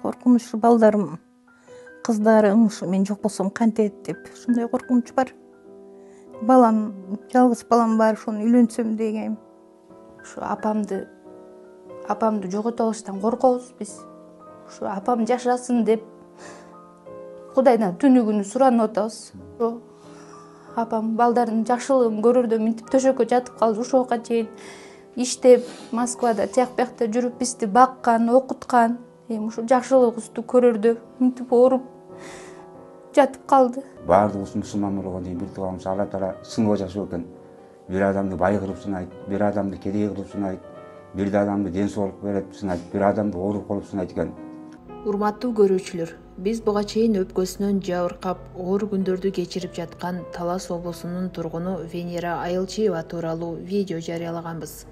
коркунучу балдарым, кыздарым ушу мен жок болсом кантет деп ушундай коркунуч бар. Балам, жалгыз балам бар, ошону үйлөнсөм деген. Ушу апамды жогото алыштан коркобуз биз. Ушу апам жашасын деп Кудайдан түнү күнү суранып атабыз. Апам балдардын жакшылыгын көрөрдө минтип төшөккө жатып калды. Ошого чейин иштеп, Москвада тияк биякта жүрүп бизди баккан, окуткан. Эми ушу жакшылыгыбызды көрөрдө минтип ооруп жатып калды. Баардыгыбыз мусулман болгондон кийин бир тууганыбыз Алла Таала сынгып жашоо экен. Бир адамды бай кылып сынайт, бир адамды кедей кылып сынайт, бир адамды ден соолук берип сынайт, бир адамды ооруп кылып сынайт экен. Урматтуу көрүүчүлөр, биз буга чейин өпкөсүнөн жабыркап, оор күндөрдү кечирип жаткан Талас облусунун тургуну Венера Айылчиева тууралуу видео жарыялаганбыз.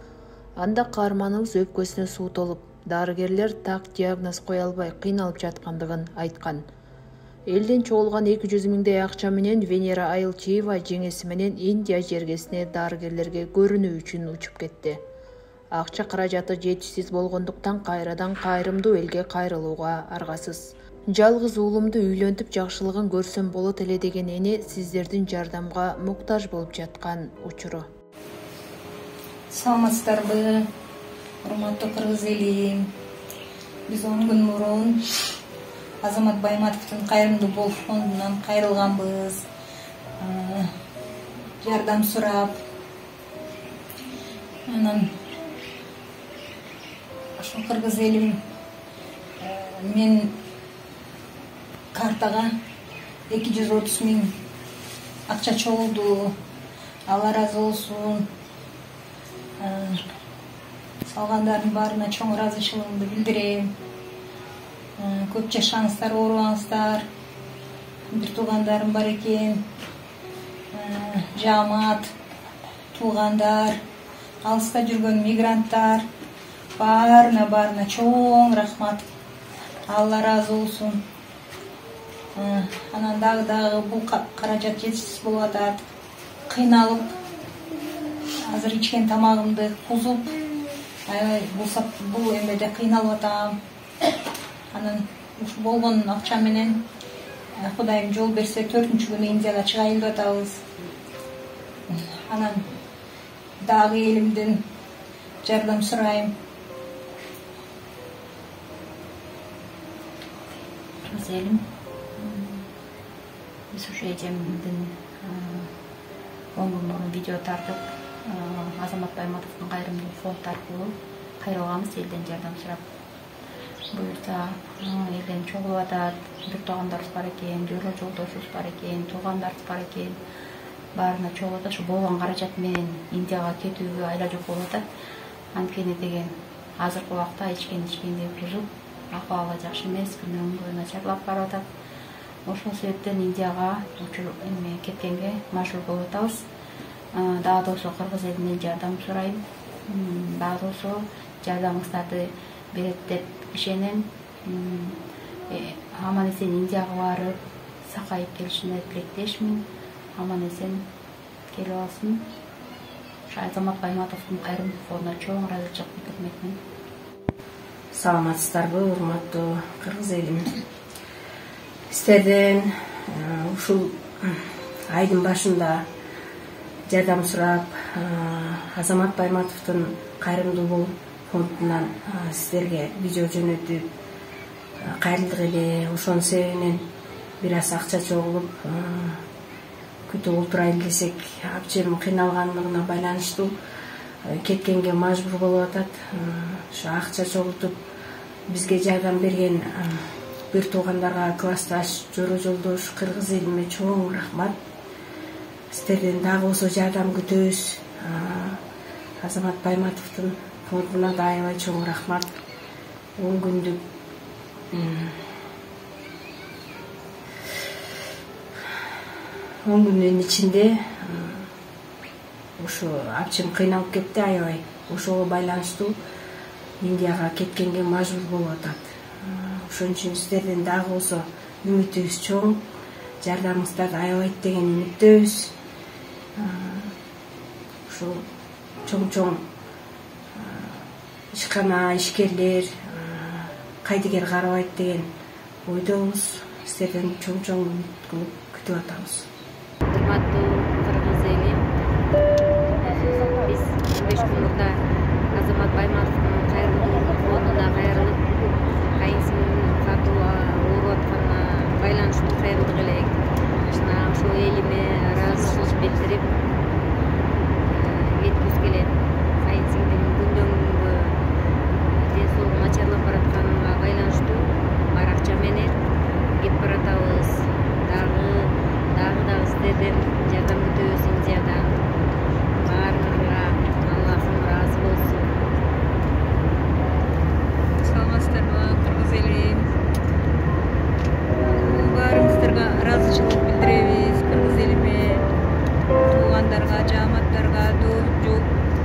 Анда каарманыбыз өпкөсүнө суу толуп, дарыгерлер так диагноз кое албай кыйналып жаткандыгын айткан. Элден чогулган 200 миңдей акча менен Венера Айылчиева жеңеси менен Индия жергесине дарыгерлерге көрүнүү үчүн учуп кетти. Акча каражаты жетишсиз болгондуктан кайрадан кайрымдуу элге кайрылууга аргасыз. Жалгыз уулумду үйлөнтүп жакшылыгын көрсөм болот эле деген эне сиздердин жардамга муктаж болуп жаткан учуру. Саламатсыздарбы, урматтуу кыргыз эли. Биз 10 күн мурун Азамат Байматовдун Кайрымдуу Бол фондунан кайрылганбыз. Жардам сурап, анан ошо кыргыз элим мен картага 230 миң акча чогулду. Алла разы болсун. Салгандардын баарына чоң ыраазычылыгымды билдирем. Көп жашаңыздар, оорубаңыздар. Бир туугандарым бар экен. Жамаат, туугандар, алыста жүргөн мигранттар, баарына чоң рахмат. Алла разы болсун. Анан дагы бул каражат жетишсиз болуп атат. Кыйналып, азыр ичкен тамагымды бузуп, бул эмеде кыйналып атам. Анан ушу болгон акча менен Кудайым жол берсе 4-күнү Индияга чыгайын деп атабыз. Анан дагы элимден жардам сурайм. Кыргыз элим, биз ушу эжемдин 10 күн мурун видео тартып, Азамат Байматовдун Кайрымдуу фонд аркылуу кайрылганбыз элден жардам сурап. Буюрса элден чогулуп атат, бир туугандарыбыз бар экен, жоло жолдошубуз бар экен, туугандарыбыз бар экен. Баарына чогулуп атат, ушу болгон каражат менен Индияга кетүүгө айла жок болуп атат. Анткени деген азыркы убакта ичкенди бузуп, акыбалы жакшы эмес, күнөн күнгө начарлап барып атат. Ошол себептен Индияга кеткенге мажбур болуп атабыз. Дагы болсо кыргыз элинен жардам сурайм. Дагы болсо жардамыңыздарды берет деп ишенем. Аман эсен Индияга барып, сакайып келишине тилектешмин. Аман эсен келип алсын. Азамат Байматовдун Кайрымдуу фондуна чоң ыраазычылык билдирмекмин. Саламатсыздарбы, урматтуу кыргыз элим. Сиздерден ушул айдын башында жардам сурап, Азамат Байматовдун Кайрымдуу Бол фондунан сиздерге видео жөнөтүп кайрылдык эле. Ошонун себебинен бир аз акча чогулуп күтүп отурайын десек, абчем кыйналгандыгына байланыштуу кеткенге мажбур болуп атат. Ошо акча чогултуп бизге жардам берген бир туугандарга, классташ, жоло жолдош кыргыз элиме чоң рахмат. Сиздерден дагы болсо жардам күтөбүз. Азамат Байматовдун фондуна да аябай чоң рахмат. 10 күндүк күндүн ичинде ушу абчым кыйналып кетти аябай. Ошого байланыштуу Индияга кеткенге мажбур болуп атат. Ошон үчүн сиздерден дагы болсо үмүтүбүз чоң. Жардамыңыздарды аябайт деген үмүттөбүз. Ушул чоң ишкана, ишкерлер, кайдыгер карабайт деген ойдобуз. Сиздерден чоң үмүт кылып күтүп атабыз. Урматтуу кыргыз эли, биз 15 күн мурда Азамат Байматовдун кайрымдуулук фондуна кайрылып, кайынсиңдим катуу ооруп атканына байланыштуу кайрылдык элек. Ошол элиме ыраазычылык билдирип, жеткиз келет. Кайынсиңдим күндөн күнгө ден соолугу начарлап баратканына байланыштуу аракча менен кеп баратабыз. Дагы сиздерден жардам күтөбүз Индиядан. Баарыңарга Аллахым ыраазы болсун. Саламатсыздарбы, кыргыз эли. Баарыңыздарга ыраазычылык билдиребиз. Кыргыз элиме, туугандарга, жааматтарга,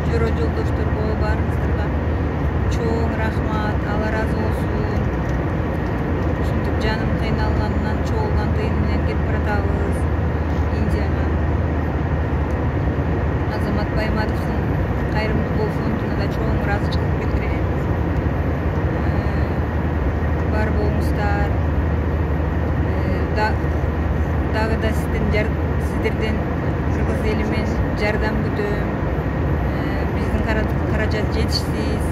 жөрө жолдошторго баарыңыздарга чоң рахмат. Алла ыраазы болсун. Ушинтип жаным кыйналганынан чогулган тыйын менен кетип баратабыз Индияга. Азамат Байматовдун кайрымдуулук фондуна да чоң ыраазычылык билдиребиз. Бар болуңуздар. Дагы да сиздерден кыргыз эли мен жардам күтөм. Биздин каражат жетишсиз.